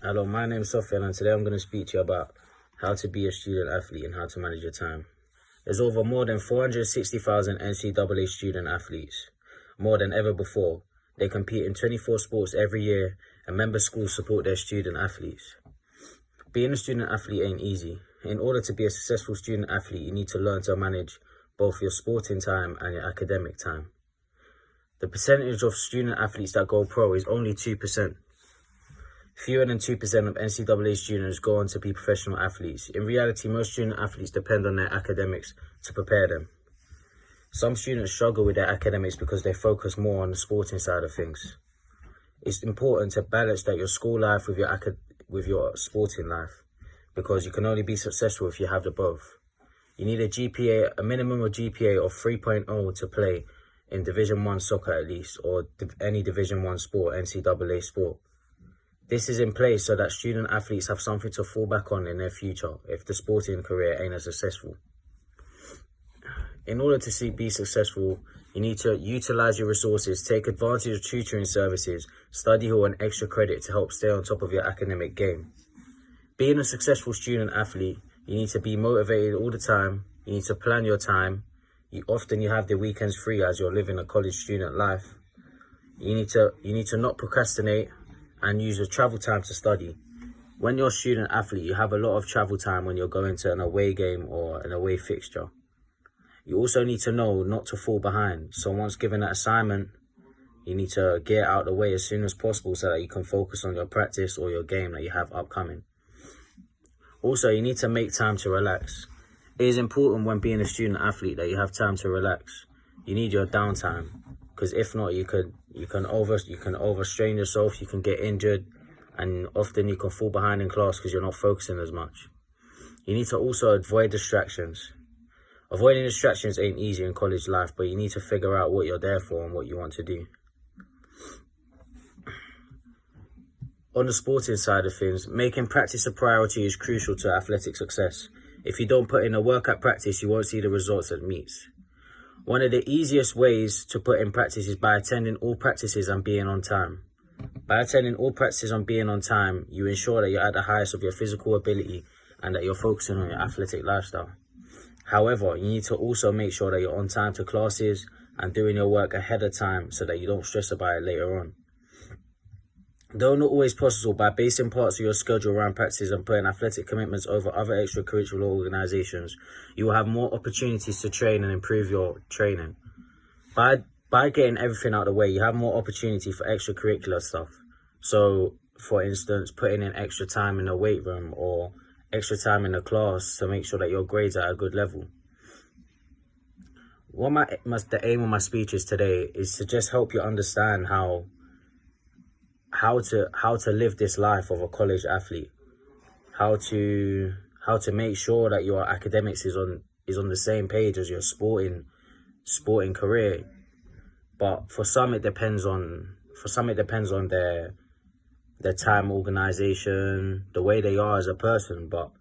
Hello, my name is Sofian, and today I'm going to speak to you about how to be a student athlete and how to manage your time. There's over more than 460,000 NCAA student athletes, more than ever before. They compete in 24 sports every year, and member schools support their student athletes. Being a student athlete ain't easy. In order to be a successful student athlete, you need to learn to manage both your sporting time and your academic time. The percentage of student athletes that go pro is only 2%. Fewer than 2% of NCAA students go on to be professional athletes. In reality, most student athletes depend on their academics to prepare them. Some students struggle with their academics because they focus more on the sporting side of things. It's important to balance that your school life with your sporting life, because you can only be successful if you have the both. You need a minimum of GPA of 3.0 to play in Division 1 soccer at least, or any Division 1 sport, NCAA sport. This is in place so that student athletes have something to fall back on in their future if the sporting career ain't as successful. In order to be successful, you need to utilize your resources, take advantage of tutoring services, study hall and extra credit to help stay on top of your academic game. Being a successful student athlete, you need to be motivated all the time. You need to plan your time. You have the weekends free as you're living a college student life. You need to not procrastinate and use your travel time to study. When you're a student athlete, you have a lot of travel time when you're going to an away game or an away fixture. You also need to know not to fall behind. So once given an assignment, you need to get out of the way as soon as possible so that you can focus on your practice or your game that you have upcoming. Also, you need to make time to relax. It is important when being a student athlete that you have time to relax. You need your downtime, because if not, you can overstrain yourself, you can get injured, and often you can fall behind in class because you're not focusing as much. You need to also avoid distractions. Avoiding distractions ain't easy in college life, but you need to figure out what you're there for and what you want to do. On the sporting side of things, making practice a priority is crucial to athletic success. If you don't put in the work at practice, you won't see the results at meets. One of the easiest ways to put in practice is by attending all practices and being on time. By attending all practices and being on time, you ensure that you're at the highest of your physical ability and that you're focusing on your athletic lifestyle. However, you need to also make sure that you're on time to classes and doing your work ahead of time so that you don't stress about it later on. Though not always possible, by basing parts of your schedule around practices and putting athletic commitments over other extracurricular organizations, you will have more opportunities to train and improve your training. By getting everything out of the way, you have more opportunity for extracurricular stuff. So, for instance, putting in extra time in the weight room or extra time in the class to make sure that your grades are at a good level. The aim of my speeches today is to just help you understand how to live this life of a college athlete, how to make sure that your academics is on the same page as your sporting career. But for some it depends on their time organization, the way they are as a person. But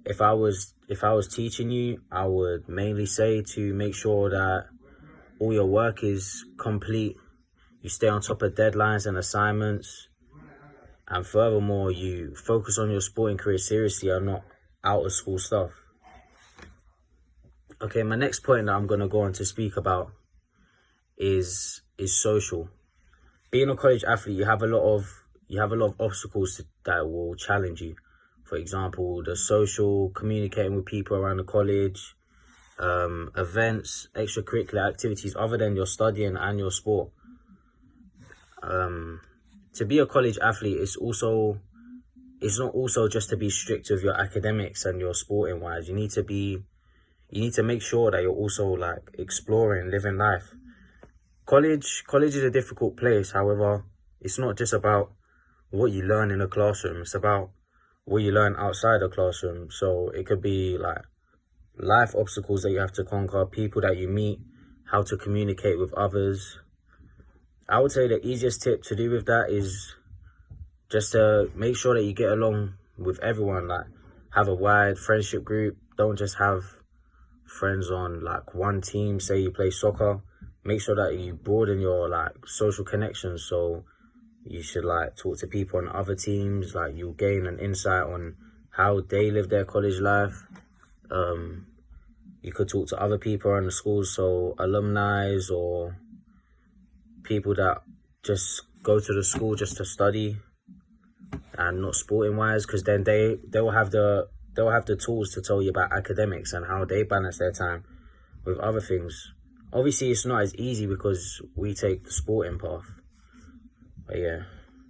if I was teaching you, I would mainly say to make sure that all your work is complete. You stay on top of deadlines and assignments. And furthermore, you focus on your sporting career seriously and not out of school stuff. Okay, my next point that I'm going to go on to speak about is social. Being a college athlete, you have a lot of obstacles that will challenge you. For example, the social, communicating with people around the college, events, extracurricular activities other than your studying and your sport. To be a college athlete, it's not also just to be strict with your academics and your sporting wise. You need to make sure that you're also like exploring, living life. College is a difficult place. However, it's not just about what you learn in the classroom. It's about what you learn outside the classroom. So it could be like life obstacles that you have to conquer, people that you meet, how to communicate with others. I would say the easiest tip to do with that is just to make sure that you get along with everyone. Like, have a wide friendship group. Don't just have friends on like one team. Say you play soccer, make sure that you broaden your like social connections. So You should like talk to people on other teams. Like you'll gain an insight on how they live their college life. You could talk to other people around the schools, so alumni or people that just go to the school just to study and not sporting wise, because then they'll have the tools to tell you about academics and how they balance their time with other things. Obviously, it's not as easy because we take the sporting path. But yeah,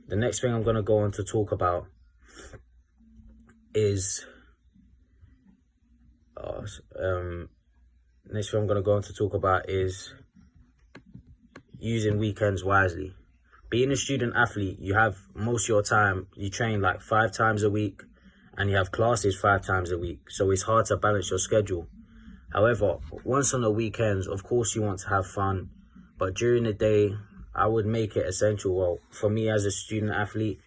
the next thing I'm going to go on to talk about is using weekends wisely. Being a student athlete, you have most of your time, you train like 5 times a week and you have classes 5 times a week. So it's hard to balance your schedule. However, once on the weekends, of course you want to have fun, but during the day, I would make it essential. Well, for me as a student athlete,